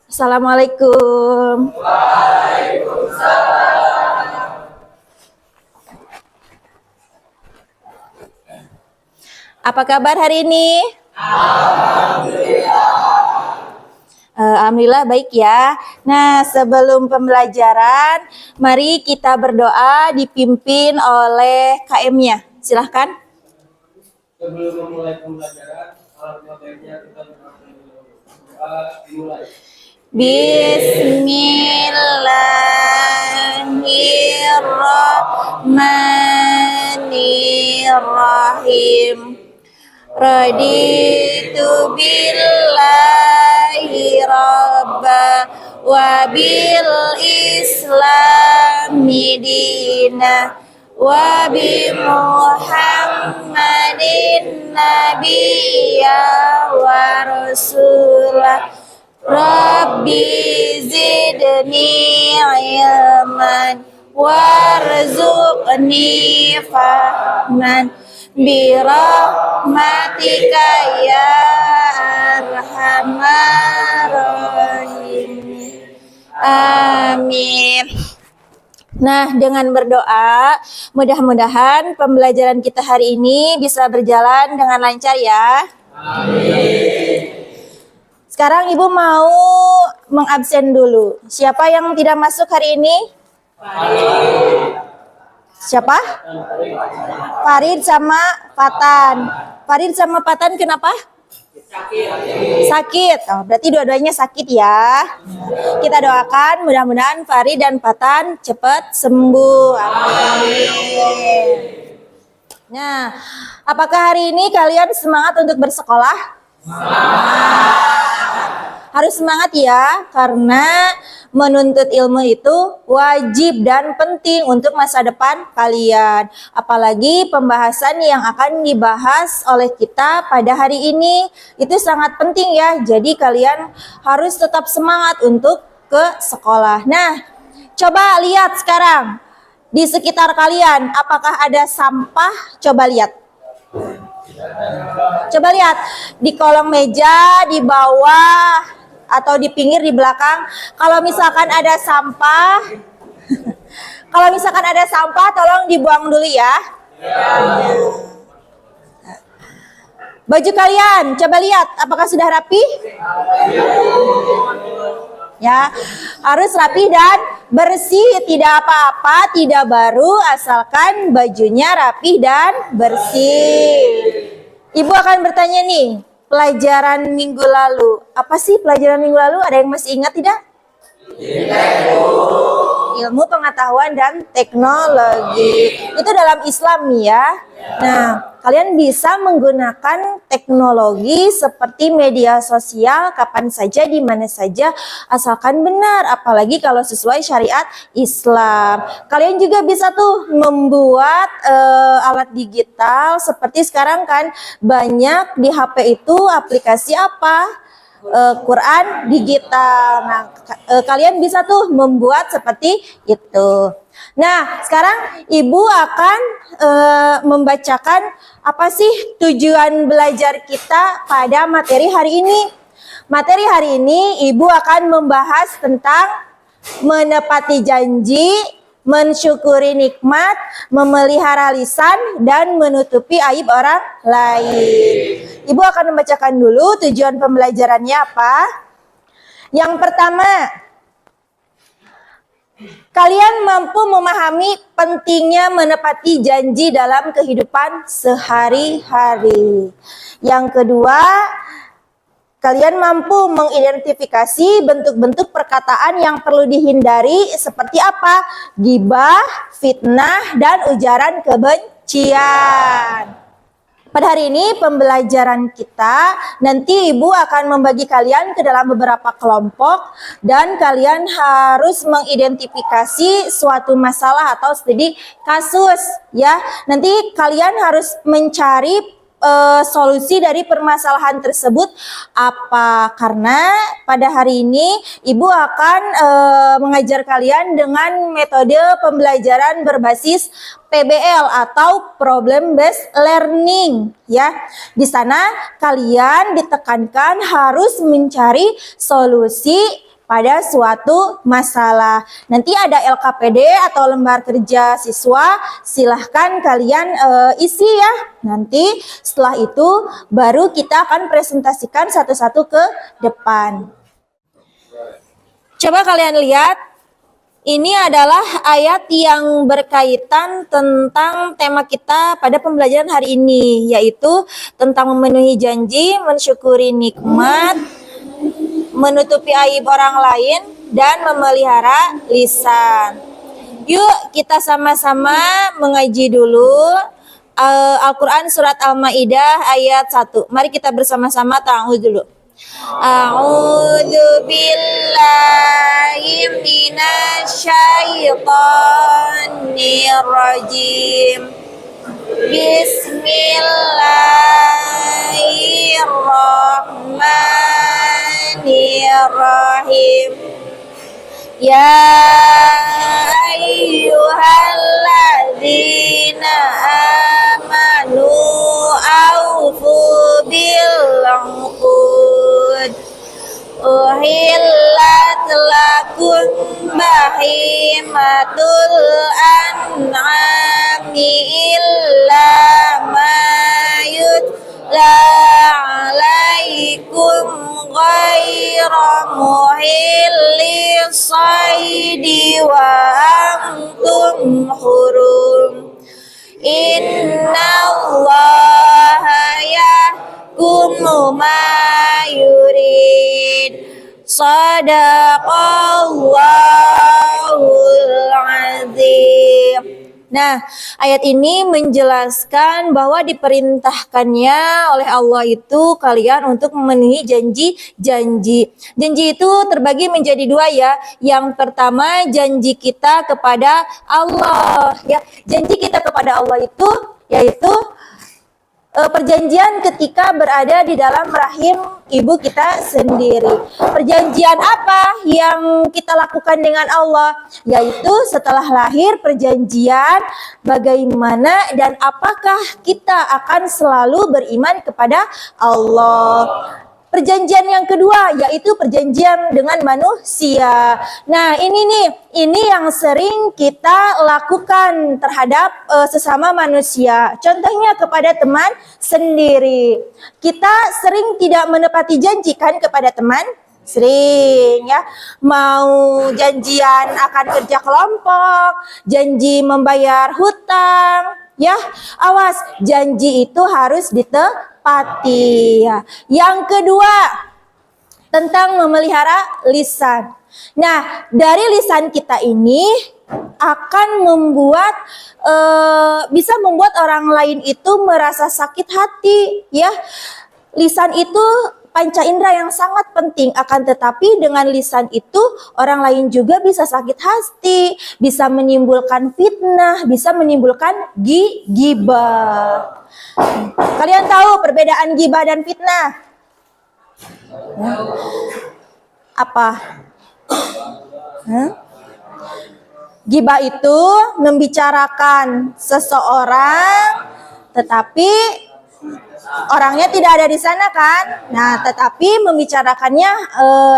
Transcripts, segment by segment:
Assalamualaikum. Apa kabar hari ini? Alhamdulillah baik ya. Nah, sebelum pembelajaran, mari kita berdoa dipimpin oleh KM-nya. Silahkan. Sebelum memulai pembelajaran, alangkah baiknya kita berdoa dimulai. Bismillahirrahmanirrahim. Raditu billahi rabba wa bil islami dina wa bi Muhammadin nabiyya wa rasulah. Rabbi zidni ilman warzuqni fahman birahmatika ya arhamar rahimin. Amin. Nah, dengan berdoa, mudah-mudahan pembelajaran kita hari ini bisa berjalan dengan lancar ya. Amin. Sekarang Ibu mau mengabsen dulu. Siapa yang tidak masuk hari ini? Farid. Siapa? Farid sama Fatan. Farid sama Fatan kenapa? Sakit. Oh, berarti dua-duanya sakit ya. Kita doakan mudah-mudahan Farid dan Fatan cepat sembuh. Amin. Nah, apakah hari ini kalian semangat untuk bersekolah? Harus semangat ya, karena menuntut ilmu itu wajib dan penting untuk masa depan kalian. Apalagi pembahasan yang akan dibahas oleh kita pada hari ini itu sangat penting ya. Jadi kalian harus tetap semangat untuk ke sekolah. Nah, coba lihat sekarang di sekitar kalian, apakah ada sampah? Coba lihat. Coba lihat di kolong meja, di bawah, atau di pinggir, di belakang. Kalau misalkan ada sampah, tolong dibuang dulu ya. Baju kalian, coba lihat, apakah sudah rapi? Ya, harus rapi dan bersih, tidak apa-apa, tidak baru, asalkan bajunya rapi dan bersih. Ibu akan bertanya nih, pelajaran minggu lalu, apa sih pelajaran minggu lalu? Ada yang masih ingat tidak? Ilmu pengetahuan dan teknologi. Itu dalam Islam ya. Nah, kalian bisa menggunakan teknologi seperti media sosial kapan saja, di mana saja, asalkan benar. Apalagi kalau sesuai syariat Islam. Kalian juga bisa tuh membuat alat digital seperti sekarang kan banyak di HP itu aplikasi apa? Quran digital. Nah, kalian bisa tuh membuat seperti itu. Nah, sekarang Ibu akan membacakan apa sih tujuan belajar kita pada materi hari ini. Materi hari ini Ibu akan membahas tentang menepati janji, mensyukuri nikmat, memelihara lisan, dan menutupi aib orang lain. Ibu akan membacakan dulu tujuan pembelajarannya apa. Yang pertama, kalian mampu memahami pentingnya menepati janji dalam kehidupan sehari-hari. Yang kedua, kalian mampu mengidentifikasi bentuk-bentuk perkataan yang perlu dihindari seperti apa? Gibah, fitnah, dan ujaran kebencian. Pada hari ini pembelajaran kita, nanti Ibu akan membagi kalian ke dalam beberapa kelompok dan kalian harus mengidentifikasi suatu masalah atau studi kasus ya. Nanti kalian harus mencari solusi dari permasalahan tersebut apa, karena pada hari ini Ibu akan mengajar kalian dengan metode pembelajaran berbasis PBL atau problem based learning ya. Di sana kalian ditekankan harus mencari solusi pada suatu masalah. Nanti ada LKPD atau lembar kerja siswa, silahkan kalian isi ya. Nanti setelah itu baru kita akan presentasikan satu-satu ke depan. Coba kalian lihat. Ini adalah ayat yang berkaitan tentang tema kita pada pembelajaran hari ini, yaitu tentang memenuhi janji, mensyukuri nikmat, menutupi aib orang lain, dan memelihara lisan. Yuk kita sama-sama mengaji dulu Al-Quran surat Al-Ma'idah ayat 1. Mari kita bersama-sama ta'awudz dulu. A'udzu billahi minasyaitonir rajim. Bismillahirrahmanirrahim. Ya ayyuhalladzina amanu aufu bil uqud. Uhillat lakum bahimatul an'ami illa ma yutla alaikum ghaira muhillis saidi wa antum hurum. Innallaha yahkumu ma yurid. Shadaqallahul azim. Nah, ayat ini menjelaskan bahwa diperintahkannya oleh Allah itu kalian untuk memenuhi janji-janji. Janji itu terbagi menjadi dua ya. Yang pertama janji kita kepada Allah ya. Janji kita kepada Allah itu yaitu perjanjian ketika berada di dalam rahim ibu kita sendiri. Perjanjian apa yang kita lakukan dengan Allah? Yaitu setelah lahir perjanjian bagaimana dan apakah kita akan selalu beriman kepada Allah. Perjanjian yang kedua yaitu perjanjian dengan manusia. Nah ini yang sering kita lakukan terhadap sesama manusia. Contohnya kepada teman sendiri. Kita sering tidak menepati janji kan kepada teman? Sering ya. Mau janjian akan kerja kelompok, janji membayar hutang. Ya, awas, janji itu harus ditepati ya. Yang kedua, tentang memelihara lisan. Nah, dari lisan kita ini akan membuat bisa membuat orang lain itu merasa sakit hati ya. Lisan itu panca indera yang sangat penting, akan tetapi dengan lisan itu orang lain juga bisa sakit hati, bisa menimbulkan fitnah, bisa menimbulkan ghibah. Kalian tahu perbedaan ghibah dan fitnah? Ya. Apa? Ghibah itu membicarakan seseorang tetapi orangnya tidak ada di sana kan? Nah, tetapi membicarakannya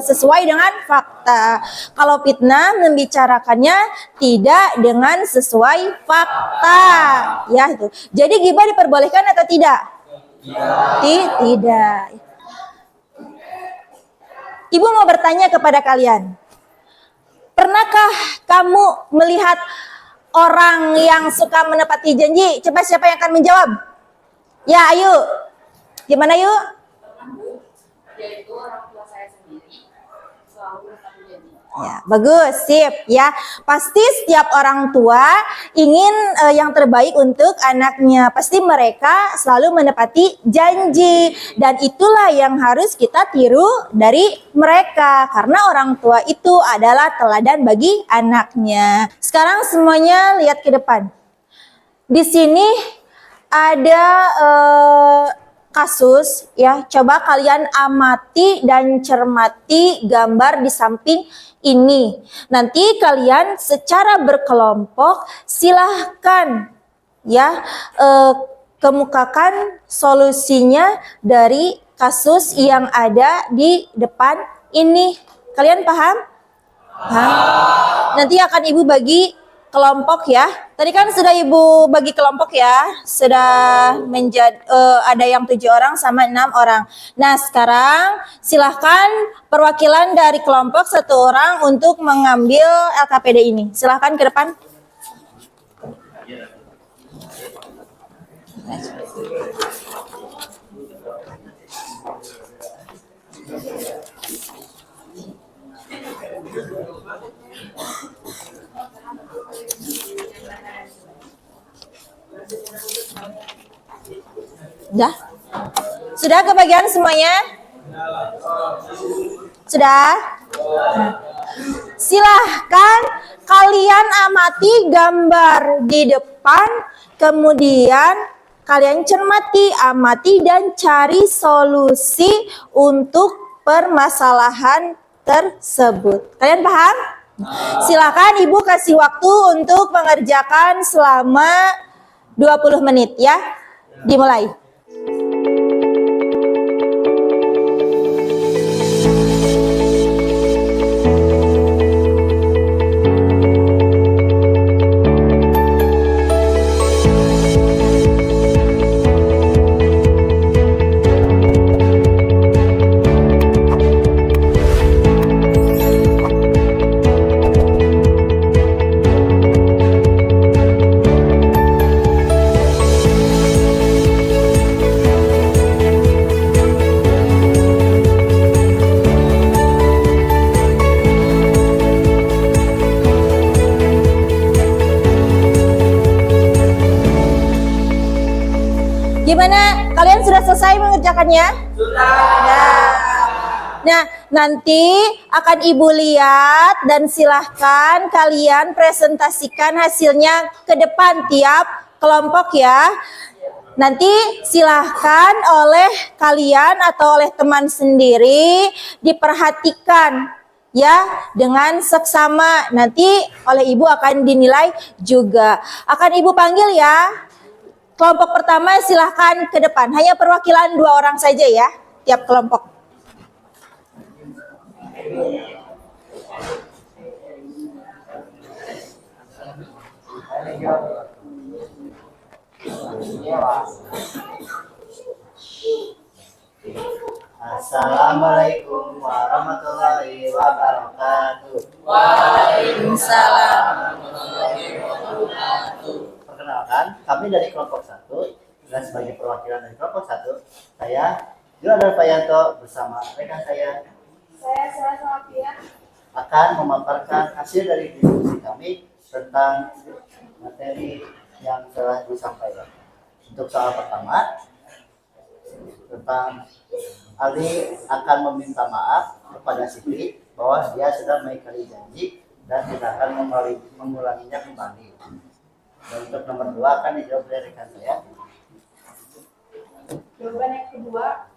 sesuai dengan fakta. Kalau fitnah membicarakannya tidak dengan sesuai fakta. Ya itu. Jadi ghibah diperbolehkan atau tidak? Tidak. Ibu mau bertanya kepada kalian. Pernahkah kamu melihat orang yang suka menepati janji? Coba siapa yang akan menjawab? Ya, ayo. Gimana yuk? Yaitu orang tua saya sendiri selalu menepati janji. Ya, bagus, sip ya. Pasti setiap orang tua ingin yang terbaik untuk anaknya. Pasti mereka selalu menepati janji dan itulah yang harus kita tiru dari mereka karena orang tua itu adalah teladan bagi anaknya. Sekarang semuanya lihat ke depan. Di sini ada kasus ya, coba kalian amati dan cermati gambar di samping ini. Nanti kalian secara berkelompok silahkan ya kemukakan solusinya dari kasus yang ada di depan ini. Kalian paham? Paham? Nanti akan Ibu bagi kelompok ya. Tadi kan sudah Ibu bagi kelompok ya. Sudah menjadi ada yang 7 orang sama 6 orang. Nah, sekarang silahkan perwakilan dari kelompok 1 orang untuk mengambil LKPD ini. Silahkan ke depan. Sudah? Sudah kebagian semuanya? Sudah? Silahkan kalian amati gambar di depan, kemudian kalian cermati, amati, dan cari solusi untuk permasalahan tersebut. Kalian paham? Silahkan Ibu kasih waktu untuk mengerjakan selama 20 menit ya. Dimulai. Gimana? Kalian sudah selesai mengerjakannya? Sudah. Nah, nanti akan Ibu lihat dan silahkan kalian presentasikan hasilnya ke depan tiap kelompok ya. Nanti silahkan oleh kalian atau oleh teman sendiri diperhatikan ya dengan seksama. Nanti oleh Ibu akan dinilai juga. Akan Ibu panggil ya. Kelompok pertama silahkan ke depan. Hanya perwakilan 2 orang saja ya, tiap kelompok. Assalamualaikum warahmatullahi wabarakatuh. Waalaikumsalam. Perkenalkan, kami dari kelompok 1 dan sebagai perwakilan dari kelompok 1, saya Julian Payanto bersama rekan saya Salafia. akan memaparkan hasil dari diskusi kami tentang materi yang telah disampaikan. Untuk soal pertama, tentang Ali akan meminta maaf kepada Siti bahwa dia sudah mengingkari janji dan tidak akan mengulanginya kembali. Dan untuk nomor 2 akan dijawab dari rekan saya. Jawaban yang kedua,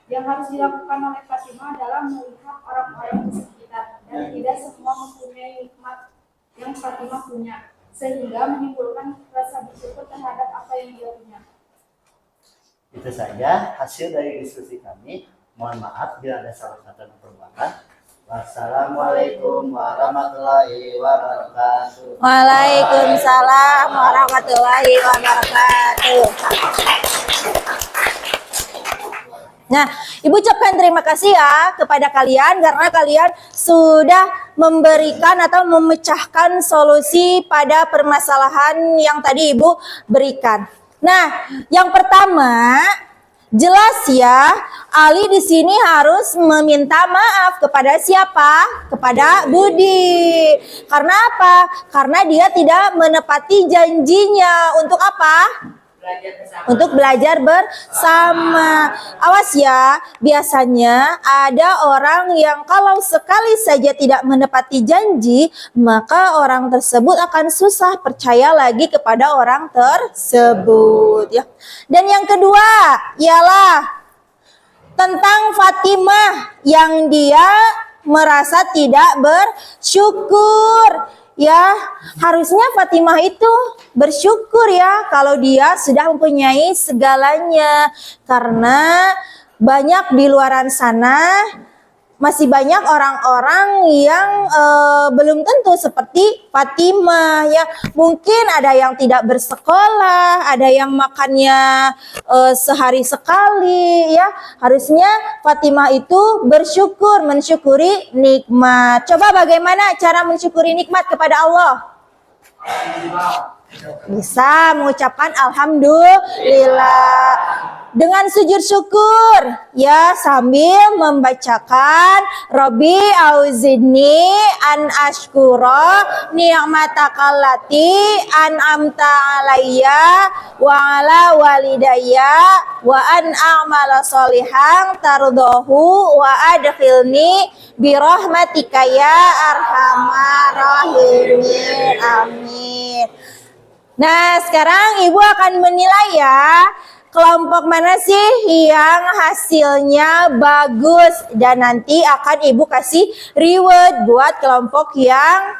yang harus dilakukan oleh Fatimah adalah melihat orang-orang di sekitar dan tidak semua mempunyai nikmat yang Fatimah punya, sehingga menimbulkan rasa bersyukur terhadap apa yang dia punya. Itu saja hasil dari diskusi kami. Mohon maaf bila ada salah kata dan perbuatan. Wassalamualaikum warahmatullahi wabarakatuh. Waalaikumsalam warahmatullahi wabarakatuh. Nah, Ibu ucapkan terima kasih ya kepada kalian karena kalian sudah memberikan atau memecahkan solusi pada permasalahan yang tadi Ibu berikan. Nah, yang pertama jelas ya, Ali di sini harus meminta maaf kepada siapa? Kepada Budi. Karena apa? Karena dia tidak menepati janjinya. Untuk apa? Untuk belajar bersama. Awas ya, biasanya ada orang yang kalau sekali saja tidak menepati janji, maka orang tersebut akan susah percaya lagi kepada orang tersebut ya. Dan yang kedua ialah tentang Fatimah yang dia merasa tidak bersyukur. Ya, harusnya Fatimah itu bersyukur ya kalau dia sudah mempunyai segalanya. Karena banyak di luaran sana masih banyak orang-orang yang belum tentu seperti Fatimah ya. Mungkin ada yang tidak bersekolah, ada yang makannya sehari sekali ya. Harusnya Fatimah itu bersyukur, mensyukuri nikmat. Coba bagaimana cara mensyukuri nikmat kepada Allah? Bisa mengucapkan alhamdulillah dengan sujud syukur ya, sambil membacakan Rabbi auzidni an ashkura ni'matakallati an'amta alayya wa ala walidayya wa an a'mala sholihan tardahu wa adkhilni birahmatika ya arhamar rahimin. Amin. Nah, sekarang Ibu akan menilai ya, kelompok mana sih yang hasilnya bagus, dan nanti akan Ibu kasih reward buat kelompok yang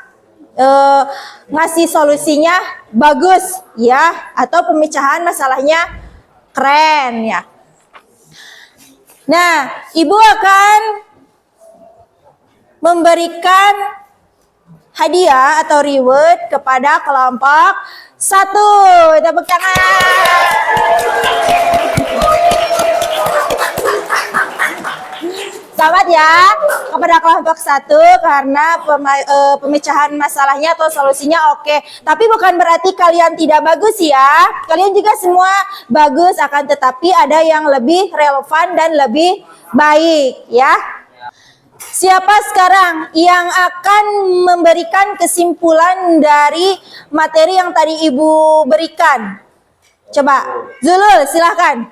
ngasih solusinya bagus ya, atau pemecahan masalahnya keren ya. Nah, Ibu akan memberikan hadiah atau reward kepada kelompok 1. Tepuk tangan. Selamat ya kepada kelompok 1 karena pemecahan masalahnya atau solusinya oke. Tapi bukan berarti kalian tidak bagus ya. Kalian juga semua bagus, akan tetapi ada yang lebih relevan dan lebih baik ya. Siapa sekarang yang akan memberikan kesimpulan dari materi yang tadi Ibu berikan? Coba, Zulul, silahkan.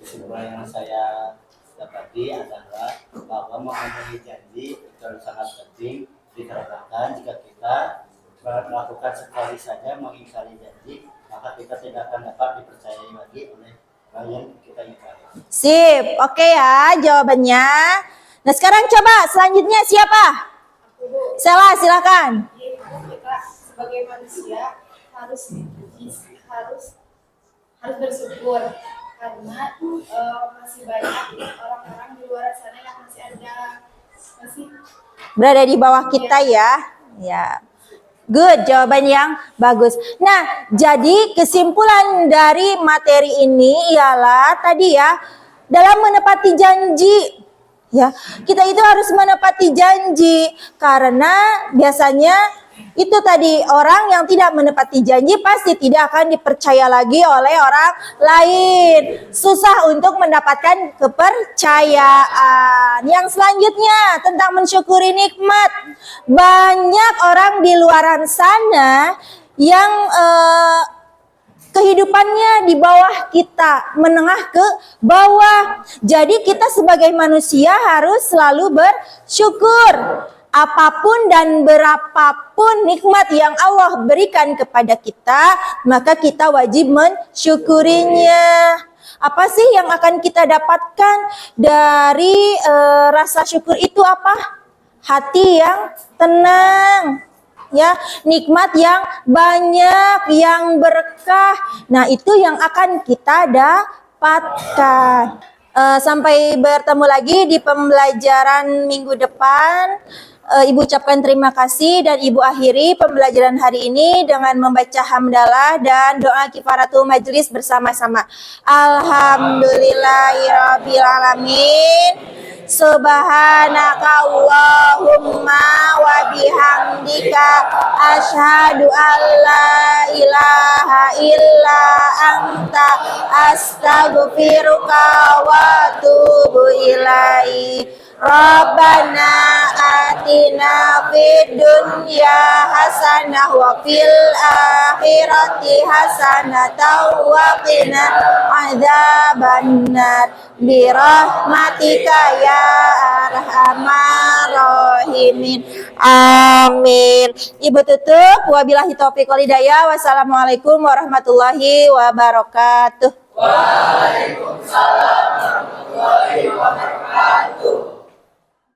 Kesimpulan yang saya dapati adalah bahwa memenuhi janji itu sangat penting diterapkan. Jika kita melakukan sekali saja mengingkari janji, maka kita tidak akan dapat dipercayai lagi oleh klien kita ingkari. Sip, oke ya jawabannya. Nah sekarang coba selanjutnya siapa? Sela, silakan. Kita sebagai manusia harus bersyukur karena masih banyak orang-orang di luar sana yang masih Berada di bawah kita ya. Ya. Good, jawaban yang bagus. Nah, jadi kesimpulan dari materi ini ialah tadi ya, dalam menepati janji. Ya, kita itu harus menepati janji karena biasanya itu tadi orang yang tidak menepati janji pasti tidak akan dipercaya lagi oleh orang lain. Susah untuk mendapatkan kepercayaan. Yang selanjutnya tentang mensyukuri nikmat. Banyak orang di luaran sana yang kehidupannya di bawah kita, menengah ke bawah. Jadi kita sebagai manusia harus selalu bersyukur. Apapun dan berapapun nikmat yang Allah berikan kepada kita, maka kita wajib mensyukurinya. Apa sih yang akan kita dapatkan dari rasa syukur itu apa? Hati yang tenang. Ya, nikmat yang banyak, yang berkah. Nah, itu yang akan kita dapatkan. Sampai bertemu lagi di pembelajaran minggu depan. Ibu ucapkan terima kasih dan Ibu akhiri pembelajaran hari ini dengan membaca hamdalah dan doa kifaratul majlis bersama-sama. Alhamdulillahirabbil alamin. Subhanaka Allahumma wa bihamdika asyhadu an la ilaha illa anta astaghfiruka wa atubu ilaik. Rabbana atina fid dunya hasanah wa fil akhirati hasanah wa qina adzabannar bi rahmatika ya arhamar rahimin. Amin. Ibu tutup, wabillahi taufiq wal hidayah. Wassalamualaikum warahmatullahi wabarakatuh. Waalaikumsalam warahmatullahi wabarakatuh.